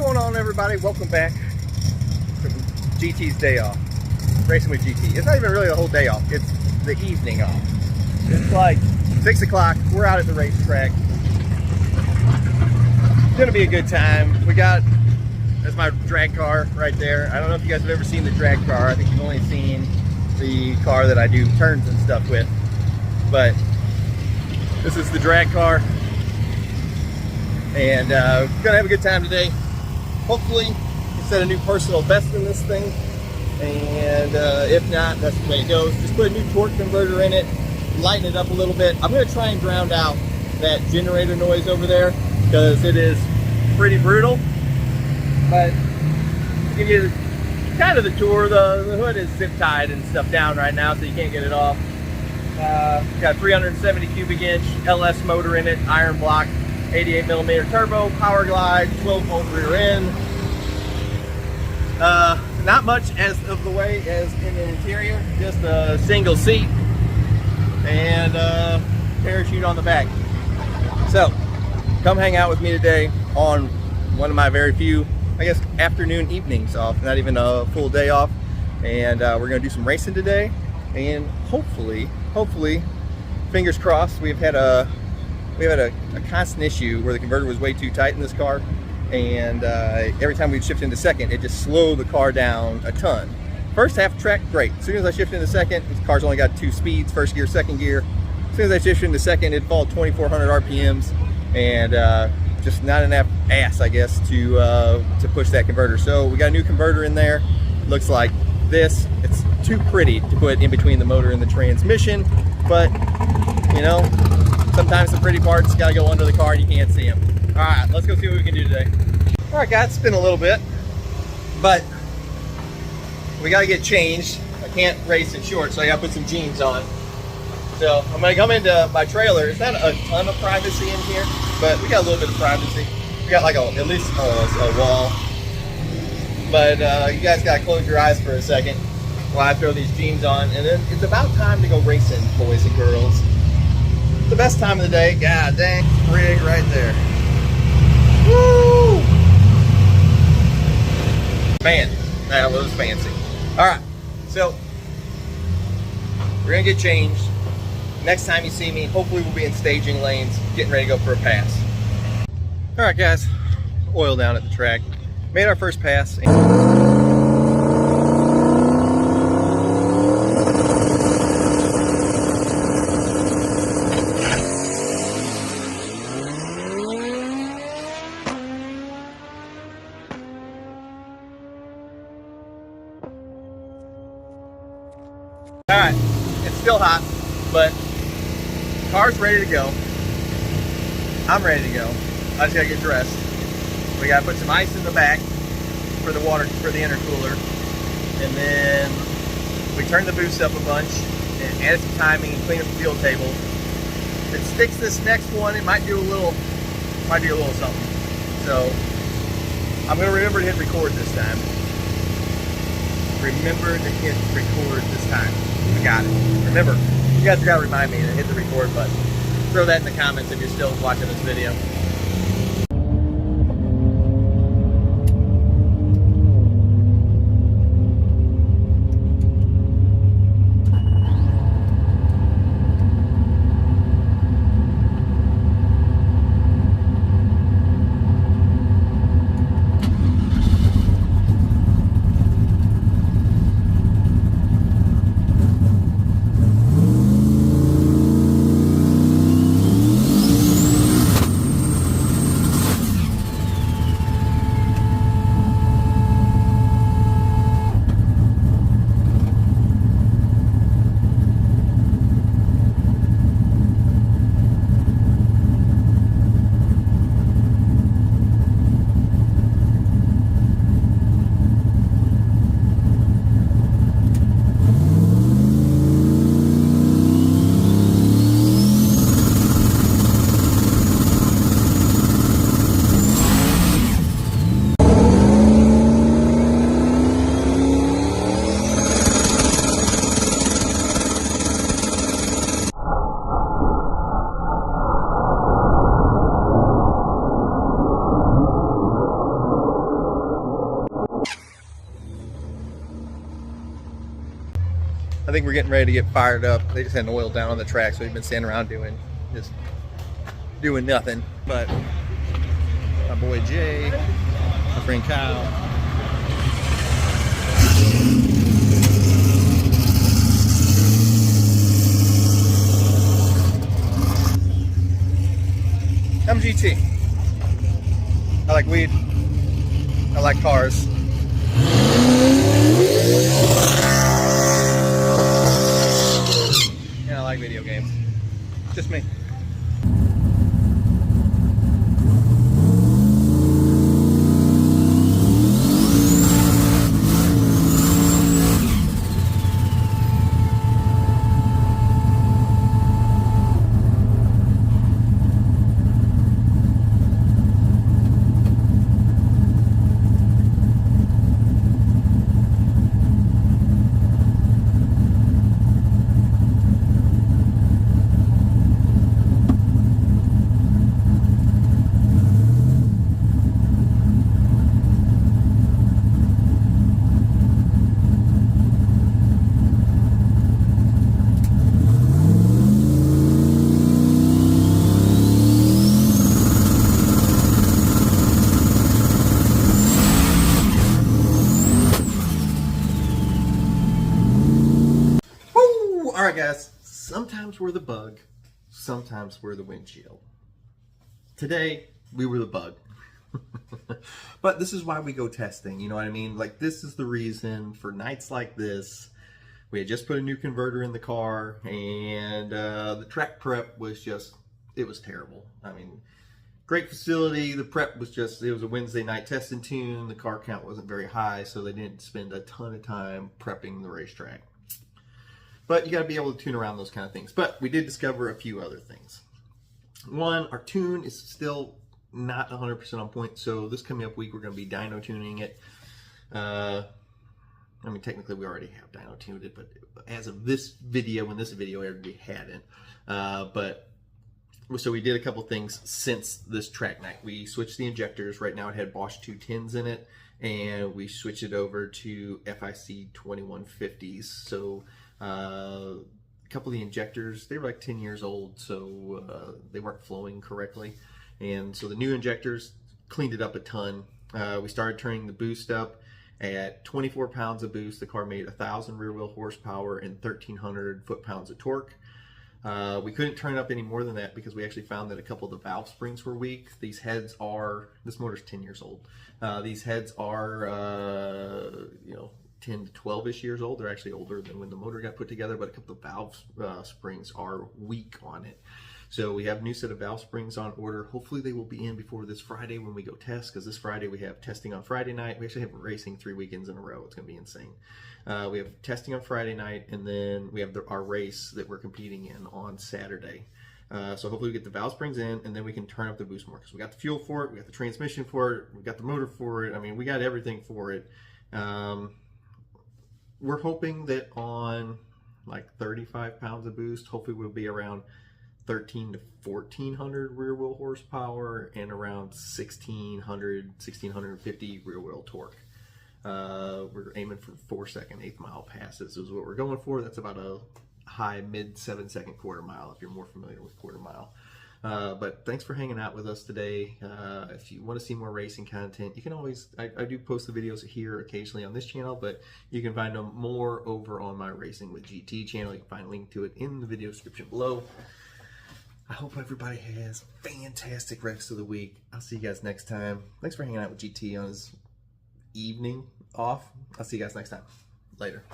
going on, everybody? Welcome back from GT's day off. Racing with GT. It's not even really the whole day off. It's the evening off. It's like 6 o'clock. We're out at the racetrack. It's gonna be a good time. We got, that's my drag car right there. I don't know if you guys have ever seen the drag car. I think you've only seen the car that I do turns and stuff with. But this is the drag car. And gonna have a good time today. Hopefully we set a new personal best in this thing, and if not, that's the way it goes. Just put a new torque converter in it, lighten it up a little bit. I'm gonna try and drown out that generator noise over there because it is pretty brutal. But to give you kind of the tour, the hood is zip tied and stuff down right now, so you can't get it off. Got 370 cubic inch LS motor in it, iron block, 88 millimeter turbo, power glide, 12 volt rear end. Not much as of the way as in the interior, just a single seat and parachute on the back. So come hang out with me today on one of my very few, I guess, afternoon evenings off, not even a full day off. And we're gonna do some racing today, and hopefully, fingers crossed, we've had a constant issue where the converter was way too tight in this car, and every time we'd shift into second, it just slowed the car down a ton. First half track, great. As soon as I shifted into second, the car's only got 2 speeds, first gear, second gear. As soon as I shifted into second, it'd fall 2,400 RPMs, and just not enough ass, I guess, to push that converter. So we got a new converter in there. Looks like this. It's too pretty to put in between the motor and the transmission, but you know, sometimes the pretty parts gotta go under the car and you can't see them. All right, let's go see what we can do today. All right, guys, it's been a little bit, but we gotta get changed. I can't race in shorts, so I gotta put some jeans on. So I'm gonna come into my trailer. It's not a ton of privacy in here, but we got a little bit of privacy. We got like at least a wall. But you guys gotta close your eyes for a second while I throw these jeans on, and then it's about time to go racing, boys and girls. The best time of the day. God dang, rig right there. Woo! Man, that was fancy. All right, so we're gonna get changed. Next time you see me, hopefully we'll be in staging lanes, getting ready to go for a pass. All right, guys, oil down at the track. Made our first pass. All right, it's still hot, but car's ready to go. I'm ready to go. I just gotta get dressed. We gotta put some ice in the back for the water, for the intercooler, and then we turn the boost up a bunch and add some timing and clean up the fuel table. If it sticks this next one, it might do a little something. So I'm gonna remember to hit record this time. Remember to hit record this time. I got it. Remember, you guys gotta remind me to hit the record button. Throw that in the comments if you're still watching this video. I think we're getting ready to get fired up. They just had an oil down on the track, so we've been standing around just doing nothing. But my boy Jay, my friend Kyle. I'm GT. I like weed. I like cars. And I like video games. Just me. Alright guys, sometimes we're the bug, sometimes we're the windshield. Today, we were the bug. But this is why we go testing, you know what I mean? Like, this is the reason for nights like this. We had just put a new converter in the car, and the track prep was just, it was terrible. I mean, great facility, the prep was just, it was a Wednesday night test and tune, the car count wasn't very high, so they didn't spend a ton of time prepping the racetrack. But you got to be able to tune around those kind of things. But we did discover a few other things. One, our tune is still not 100% on point. So this coming up week, we're going to be dyno tuning it. I mean, technically we already have dyno tuned it, but as of this video, when this video aired, we hadn't. So we did a couple things since this track night. We switched the injectors. Right now it had Bosch 210s in it, and we switched it over to FIC 2150s. So a couple of the injectors, they were like 10 years old, so they weren't flowing correctly. And so the new injectors cleaned it up a ton. We started turning the boost up at 24 pounds of boost. The car made 1,000 rear wheel horsepower and 1,300 foot-pounds of torque. We couldn't turn it up any more than that because we actually found that a couple of the valve springs were weak. These heads are, this motor's 10 years old. These heads are, 10 to 12-ish years old. They're actually older than when the motor got put together, but a couple of valve springs are weak on it. So we have a new set of valve springs on order. Hopefully they will be in before this Friday when we go test, because this Friday we have testing on Friday night. We actually have racing 3 weekends in a row. It's going to be insane. We have testing on Friday night, and then we have our race that we're competing in on Saturday. So hopefully we get the valve springs in, and then we can turn up the boost more, because we got the fuel for it, we got the transmission for it, we got the motor for it. I mean, we got everything for it. We're hoping that on like 35 pounds of boost, hopefully we'll be around 1,300 to 1,400 rear wheel horsepower and around 1,600, 1,650 rear wheel torque. We're aiming for 4-second 1/8 mile passes is what we're going for. That's about a high mid 7-second quarter mile if you're more familiar with quarter mile. But thanks for hanging out with us today. If you want to see more racing content, you can always, I do post the videos here occasionally on this channel, but you can find them more over on my Racing with GT channel. You can find a link to it in the video description below. I hope everybody has a fantastic rest of the week. I'll see you guys next time. Thanks for hanging out with GT on his evening off. I'll see you guys next time. Later.